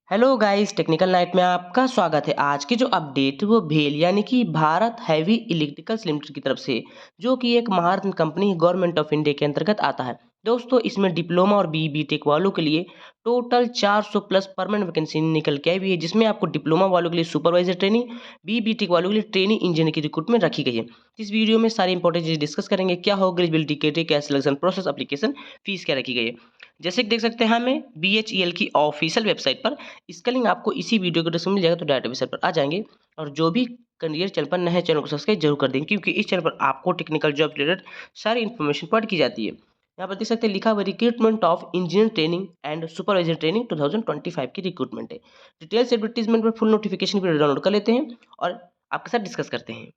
Hello guys, technical night में आपका स्वागत है। आज की जो अपडेट है वो भेल यानी कि भारत हैवी इलेक्ट्रिकल्स लिमिटेड की तरफ से, जो कि एक महारत्न कंपनी गवर्नमेंट ऑफ इंडिया के अंतर्गत आता है। दोस्तों, इसमें डिप्लोमा और बीटेक वालों के लिए टोटल 400 प्लस परमानेंट वैकेंसी निकल के आई हुई है, जिसमें आपको डिप्लोमा वालों के लिए सुपरवाइजर ट्रेनिंग, बीटेक वालों के लिए ट्रेनिंग इंजीनियर की रिक्रूटमेंट रखी गई है। इस वीडियो में सारी इंपॉर्टेंट चीजें डिस्कस करेंगे। क्या होगा एलिजिबिलिटी क्राइटेरिया, क्या सिलेक्शन प्रोसेस, एप्लीकेशन फीस क्या रखी गई है। जैसे कि देख सकते हैं हमें BHEL की ऑफिशियल वेबसाइट पर इसका लिंक आपको इसी वीडियो के डिस्क्रिप्शन में मिल जाएगा, तो डायरेक्ट वेबसाइट पर आ जाएंगे। और जो भी कैंडिडेट चैनल पर नए हैं, चैनल को सब्सक्राइब जरूर कर देंगे, क्योंकि इस चैनल पर आपको टेक्निकल जॉब रिलेटेड सारी इन्फॉर्मेशन प्रोवाइड की जाती है। यहाँ पर देख सकते हैं लिखा हुआ recruitment of engineer training and supervisor training 2025 की रिक्रूटमेंट है। डिटेल्स एडवर्टीजमेंट पर फुल नोटिफिकेशन भी डाउनलोड कर लेते हैं और आपके साथ डिस्कस करते हैं।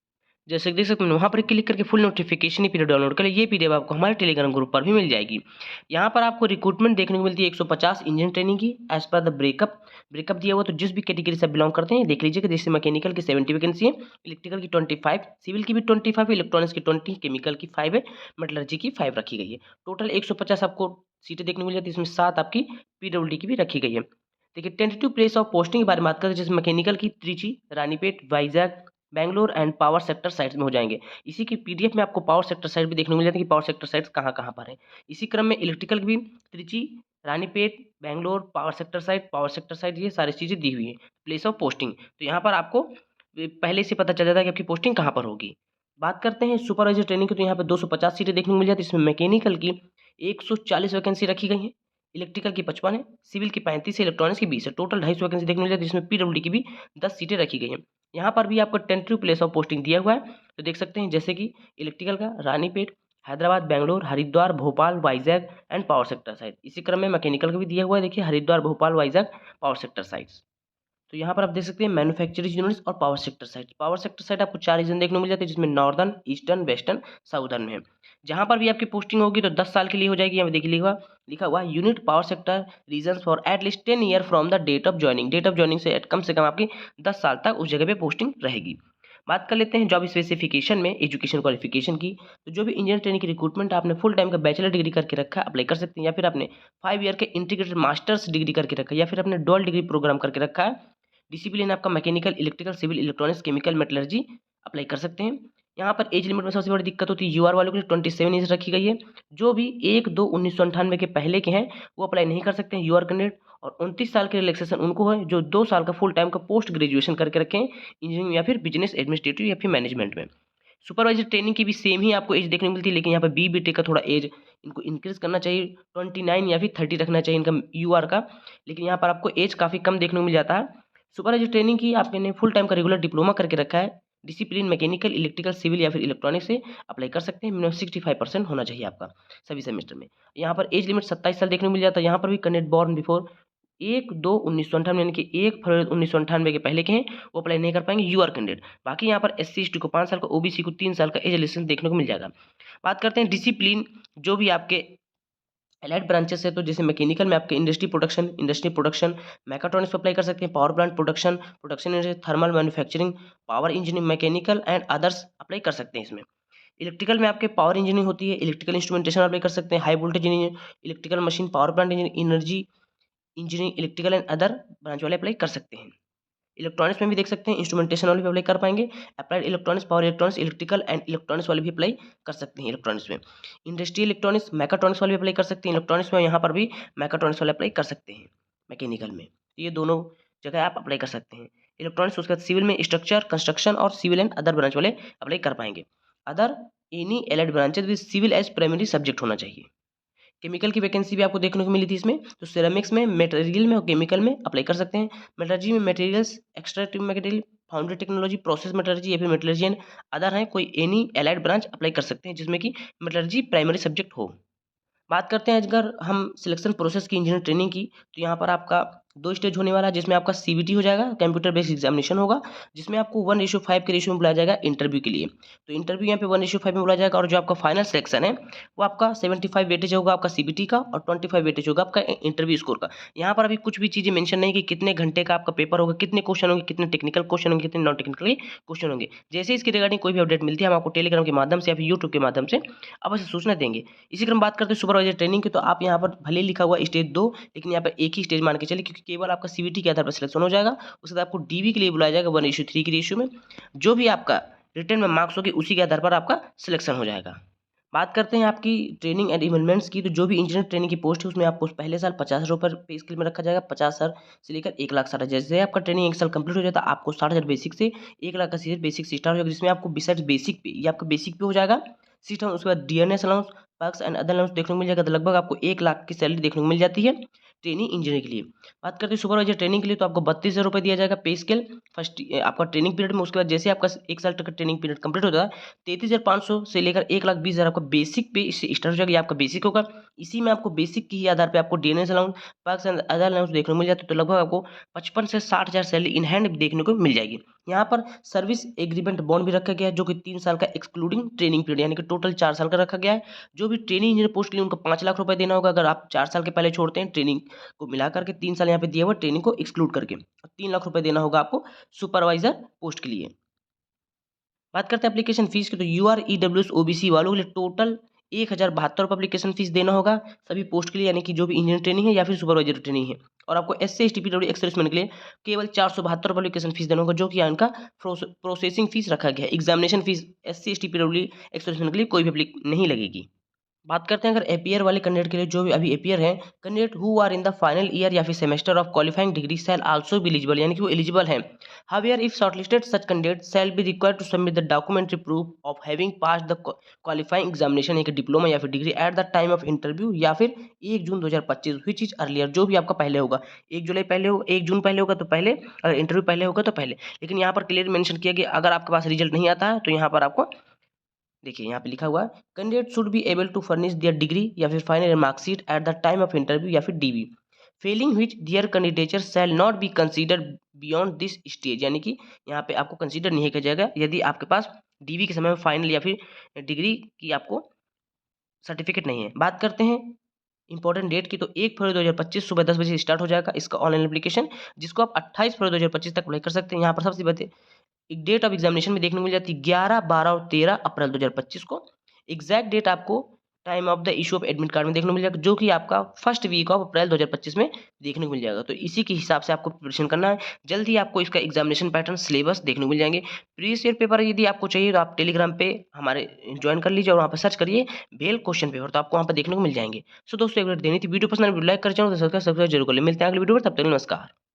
जैसे कि देख सकते हैं वहाँ पर क्लिक करके फुल नोटिफिकेशन ही पीडीएफ डाउनलोड कर ले। ये पीडीएफ आपको हमारे टेलीग्राम ग्रुप पर भी मिल जाएगी। यहाँ पर आपको रिक्रूटमेंट देखने को मिलती है 150 इंजीनियर ट्रेनिंग की एज पर द ब्रेकअप दिया हुआ। तो जिस भी कैटेगरी से बिलोंग करते हैं देख लीजिएगा। जैसे मैकेनिकल की 70 वैकेंसी है, इलेक्ट्रिकल की 25, सिविल की भी 25, इलेक्ट्रॉनिक्स की 20, केमिकल की 5 है, मेटलर्जी की 5 रखी गई है। टोटल 150 आपको सीटें देखने को मिल जाती है। इसमें 7 आपकी पीडब्ल्यूडी की भी रखी गई है। देखिए, टेंटेटिव प्लेस ऑफ पोस्टिंग के बारे में बात करें, जैसे मैकेनिकल की Trichy, Ranipet, Vizag, Bangalore and power sector sites में हो जाएंगे। इसी की पीडीएफ में आपको पावर सेक्टर साइट भी देखने को मिल जाती है कि पावर सेक्टर साइट्स कहाँ कहाँ पर है। इसी क्रम में इलेक्ट्रिकल की भी Trichy, Ranipet, Bangalore, power sector site ये सारी चीज़ें दी हुई है। प्लेस ऑफ पोस्टिंग, तो यहाँ पर आपको पहले से पता चल जाता है कि आपकी पोस्टिंग कहाँ पर होगी। बात करते हैं सुपरवाइजर ट्रेनिंग की, तो यहाँ पर 250 सीटें देखने को मिल जाती है। इसमें मैकेनिकल की 140 वैकेंसी रखी गई है, इलेक्ट्रिकल की 55 है, सिविल की 35 है, इलेक्ट्रॉनिक्स की 20 है। टोटल 250 वैकेंसी देखने को मिल जाती है, जिसमें पीडब्ल्यूडी की भी 10 सीटें रखी गई हैं। यहाँ पर भी आपको टेंटेटिव प्लेस ऑफ पोस्टिंग दिया हुआ है, तो देख सकते हैं जैसे कि इलेक्ट्रिकल का Ranipet, Hyderabad, Bangalore, Haridwar, Bhopal, Vizag and power sector site. इसी क्रम में मैकेनिकल का भी दिया हुआ है, देखिए Haridwar, Bhopal, Vizag, power sector sites. तो यहाँ पर आप देख सकते हैं मैन्युफैक्चरिंग यूनिट्स और पावर सेक्टर साइट आपको 4 रीजन देखने को मिल जाते हैं, जिसमें नॉर्दर्न, ईस्टर्न, वेस्टर्न, साउदर्न में है। जहाँ पर भी आपकी पोस्टिंग होगी तो 10 साल के लिए हो जाएगी। यहाँ पे देखिए लिखा हुआ unit power sector region for at least 10 year from the date of joining. Date of joining से कम आपकी 10 साल तक उस जगह पे पोस्टिंग रहेगी। बात कर लेते हैं जॉब स्पेसिफिकेशन में एजुकेशन क्वालिफिकेशन की। तो जो भी इंजीनियर ट्रेनिंग की रिक्रूटमेंट आपने फुल टाइम का बैचलर डिग्री करके रखा है, अप्लाई कर सकते हैं, या फिर आपने 5 ईयर के इंटीग्रेटेड मास्टर्स डिग्री करके रखा है, या फिर आपने डुअल डिग्री प्रोग्राम करके रखा है। डिसिप्लिन आपका mechanical, electrical, civil, electronics, chemical, metallurgy apply कर सकते हैं। यहाँ पर एज लिमिट में सबसे बड़ी दिक्कत होती है, यूआर वालों के लिए 27 एज रखी गई है। जो भी 1/2/1998 के पहले के हैं वो अप्लाई नहीं कर सकते हैं यूआर कैंडिडेट। और 29 साल के रिलैक्सेशन उनको है जो 2 साल का फुल टाइम का पोस्ट ग्रेजुएशन करके रखें इंजीनियरिंग या फिर बिजनेस एडमिनिस्ट्रेटिव या फिर मैनेजमेंट में। सुपरवाइजर ट्रेनिंग की भी सेम ही आपको एज देखने को मिलती है, लेकिन यहाँ पर बीटेक का थोड़ा एज इनको इंक्रीज करना चाहिए, 29 या फिर 30 रखना चाहिए इनका यूआर का। लेकिन यहाँ पर आपको एज काफ़ी कम देखने को मिल जाता है। सुपरवाइजर ट्रेनिंग की आपने फुल टाइम का रेगुलर डिप्लोमा करके रखा है, डिसिप्लिन मैकेनिकल, इलेक्ट्रिकल, सिविल या फिर इलेक्ट्रॉनिक्स से अप्लाई कर सकते हैं। मिनिमम 65% होना चाहिए आपका सभी सेमेस्टर में। यहाँ पर एज लिमिट 27 साल देखने को मिल जाता है। यहाँ पर भी कैंडिडेट बॉर्न बिफोर 1/2/1998 यानी कि 1 फरवरी 1998 के पहले के हैं वो अप्लाई नहीं कर पाएंगे यूआर कैंडिडेट। बाकी यहाँ पर SC/ST को 5 साल का, ओबीसी को 3 साल का एज रिलेक्सेशन देखने को मिल जाएगा। बात करते हैं डिसिप्लिन, जो भी आपके एलाइड ब्रांचेस है, तो जैसे मैकेनिकल में आपके इंडस्ट्री प्रोडक्शन, मैकाट्रॉनिक्स पर अप्लाई कर सकते हैं, power plant production industry, thermal manufacturing, power engineering, mechanical and others apply कर सकते हैं इसमें। इलेक्ट्रिकल में आपके पावर इंजीनियरिंग होती है, इलेक्ट्रिकल इंस्ट्रूमेंटेशन अप्लाई कर सकते हैं, high voltage engineer, electrical machine, power plant engineer, energy engineering, electrical and other branch वाले अप्लाई कर सकते हैं। इलेक्ट्रॉनिक्स में भी देख सकते हैं, इंस्ट्रूमेंटेशन वाले भी अप्लाई कर पाएंगे, applied electronics, power electronics, electrical and electronics वाले भी अप्लाई कर सकते हैं इलेक्ट्रॉनिक्स में। इंडस्ट्रियल इलेक्ट्रॉनिक्स, मैकाट्रॉनिक्स वाले भी अप्लाई कर सकते हैं इलेक्ट्रॉनिक्स में, यहाँ पर भी मैकाट्रॉनिक्स वाले अप्लाई कर सकते हैं मैकेनिकल में। ये दोनों जगह आप अप्लाई कर सकते हैं इलेक्ट्रॉनिक्स। उसके बाद सिविल में स्ट्रक्चर, कंस्ट्रक्शन और सिविल एंड अदर ब्रांच वाले अप्लाई कर पाएंगे। Other any allied branches with civil as primary subject होना चाहिए। केमिकल की वैकेंसी भी आपको देखने को मिली थी इसमें, तो सिरेमिक्स में, मटेरियल में और केमिकल में अप्लाई कर सकते हैं। मेटलर्जी में materials, extractive material, foundry technology, process metallurgy या फिर मेटलर्जी एंड अदर हैं, कोई एनी एलाइड ब्रांच अप्लाई कर सकते हैं जिसमें कि मेटलर्जी प्राइमरी सब्जेक्ट हो। बात करते हैं अगर हम सिलेक्शन प्रोसेस की इंजीनियर ट्रेनिंग की, तो यहाँ पर आपका 2 स्टेज होने वाला है, जिसमें आपका CBT हो जाएगा, कंप्यूटर बेस्ड एग्जामिनेशन होगा, जिसमें आपको 1:5 के रेशियो में बुलाया जाएगा इंटरव्यू के लिए। तो इंटरव्यू यहाँ पे 1:5 में बुलाया जाएगा, और जो आपका फाइनल सिलेक्शन है वो आपका 75 वेटेज होगा आपका CBT का, और 25 वेटेज होगा आपका इंटरव्यू स्कोर का। यहाँ पर अभी कुछ भी चीज़ें मेंशन नहीं कि कितने घंटे का आपका पेपर होगा, कितने क्वेश्चन होंगे, कितने टेक्निकल क्वेश्चन होंगे, कितने नॉन टेक्निकल क्वेश्चन होंगे। जैसे इसकी रिगार्डिंग कोई भी अपडेट मिलती है हम आपको टेलीग्राम के माध्यम से या फिर यूट्यूब के माध्यम से अवश्य सूचना देंगे। इसी क्रम बात करते हैं सुपरवाइजर ट्रेनिंग की, तो आप यहाँ पर भले लिखा हुआ स्टेज 2, लेकिन यहाँ पर एक ही स्टेज मान के चलिए, क्योंकि केवल आपका सीवीटी के आधार पर सिलेक्शन हो जाएगा। उसके बाद आपको डीवी के लिए बुलाया जाएगा 1:3 की रेशियो में। जो भी आपका रिटन में मार्क्स होगी उसी के आधार पर आपका सिलेक्शन हो जाएगा। बात करते हैं आपकी ट्रेनिंग एंड इवलमेंट्स की, तो जो भी इंजीनियर ट्रेनिंग की पोस्ट है उसमें आपको पहले साल 50,000 रुपये पे स्केल में रखा जाएगा, 50,000 से लेकर 1,60,000। जैसे आपका ट्रेनिंग 1 साल कंप्लीट हो जाता है आपको 60,000 बेसिक से 1,80,000 बेसिक से स्टार्ट हो जाएगा, जिसमें आपको बिसाइड बेसिक पे ये आपका बेसिक पे हो जाएगा सिस्टम। उसके बाद DNS allowance, perks and other allowance देखने को मिल जाएगा, तो लगभग आपको 1,00,000 की सैलरी देखने को मिल जाती है ट्रेनिंग इंजीनियर के लिए। बात करते हैं सुपरवाइजर ट्रेनिंग के लिए, तो आपको 32,000 रुपये दिया जाएगा पे स्केल फर्स्ट आपका ट्रेनिंग पीरियड में। उसके बाद जैसे आपका 1 साल तक का ट्रेनिंग पीरियड कंप्लीट होता है 33,500 से लेकर 1,20,000 आपका बेसिक पे इससे स्टार्ट हो जाएगा, ये आपका बेसिक होगा। इसी में आपको बेसिक के ही आधार पे आपको DNS allowance, perks and other allowance देखने को मिल जाते हैं, तो लगभग आपको 55 से 60,000 सैलरी इन हैंड देखने को मिल जाएगी। यहाँ पर सर्विस एग्रीमेंट बॉन्ड भी रखा गया है, जो कि 3 साल का एक्सक्लूडिंग ट्रेनिंग पीरियड, यानी कि टोटल 4 साल का रखा गया है। जो भी ट्रेनिंग इंजीनियर पोस्ट के लिए उनको 5 लाख रुपए देना होगा, अगर आप 4 साल के पहले छोड़ते हैं ट्रेनिंग को मिला करके, 3 साल यहाँ पे दिया हुआ ट्रेनिंग को एक्सक्लूड करके, 3 लाख रुपए देना होगा आपको सुपरवाइजर पोस्ट के लिए। बात करते हैं एप्लीकेशन फीस की, तो यूआर ओबीसी वालों के लिए टोटल 1,072 रुपये एप्लीकेशन फीस देना होगा सभी पोस्ट के लिए, यानी कि जो भी इंजीनियर ट्रेनिंग है या फिर सुपरवाइजर ट्रेनिंग है। और आपको SC ST PWD ex serviceman के लिए केवल 472 रुपये एप्लीकेशन फीस देना होगा, जो कि इनका प्रोसेसिंग फीस रखा गया है। Examination fees SC ST PWD ex serviceman के लिए कोई भी नहीं लगेगी। बात करते हैं अगर एपीयर वाले कैंडिडेट के लिए, जो भी अभी एपीयर हैं candidate who are in the final year या फिर semester of qualifying degree shall also be eligible, यानी कि वो एलिजिबल हैं। However if shortlisted such candidate shall be required to submit the documentary proof of having pass the qualifying examination, एक diploma या फिर degree at the time of interview, या फिर 1 जून 2025 which is earlier, जो भी आपका पहले होगा। 1 जुलाई पहले हो, 1 जून पहले होगा तो पहले, अगर इंटरव्यू पहले होगा तो पहले। लेकिन यहाँ पर क्लियर मेंशन किया गया अगर आपके पास रिजल्ट नहीं आता है तो यहाँ पर आपको देखिए यहाँ पे लिखा हुआ है candidate should be able to furnish their degree या फिर final marksheet at the time of interview या फिर DV, failing which their candidature shall not be consider beyond this stage, यानी कि यहाँ पे आपको कंसीडर नहीं किया जाएगा यदि आपके पास डीवी के समय में फाइनल या फिर डिग्री की आपको सर्टिफिकेट नहीं है। बात करते हैं इंपॉर्टेंट डेट की, तो 1 फरवरी 2025 सुबह 10 बजे से स्टार्ट हो जाएगा इसका ऑनलाइन एप्लीकेशन, जिसको आप 28 फरवरी 2025 तक अप्लाई कर सकते हैं। यहाँ पर सबसे बड़े एक डेट ऑफ एग्जामिनेशन में देखने को मिल जाती है 11, 12 और 13 अप्रैल 2025 को। एग्जैक्ट डेट आपको time of the issue of admit card में देखने को मिल जाएगा, जो कि आपका फर्स्ट वीक ऑफ अप्रैल 2025 में देखने को मिल जाएगा। तो इसी के हिसाब से आपको प्रिपरेशन करना है। जल्द ही आपको इसका एग्जामिनेशन पैटर्न सिलेबस देखने को मिल जाएंगे। प्रीवियस ईयर पेपर यदि आपको चाहिए तो आप टेलीग्राम पे हमारे ज्वाइन कर लीजिए और वहाँ पर सर्च करिए भेल क्वेश्चन पेपर, तो आपको वहाँ पर देखने को मिल जाएंगे। सो दोस्तों एक बार देनी थी वीडियो पसंद, लाइक कर चैनल सब्सक्राइब जरूर कर ले। मिलते हैं अगले वीडियो पर, तब तक नमस्कार।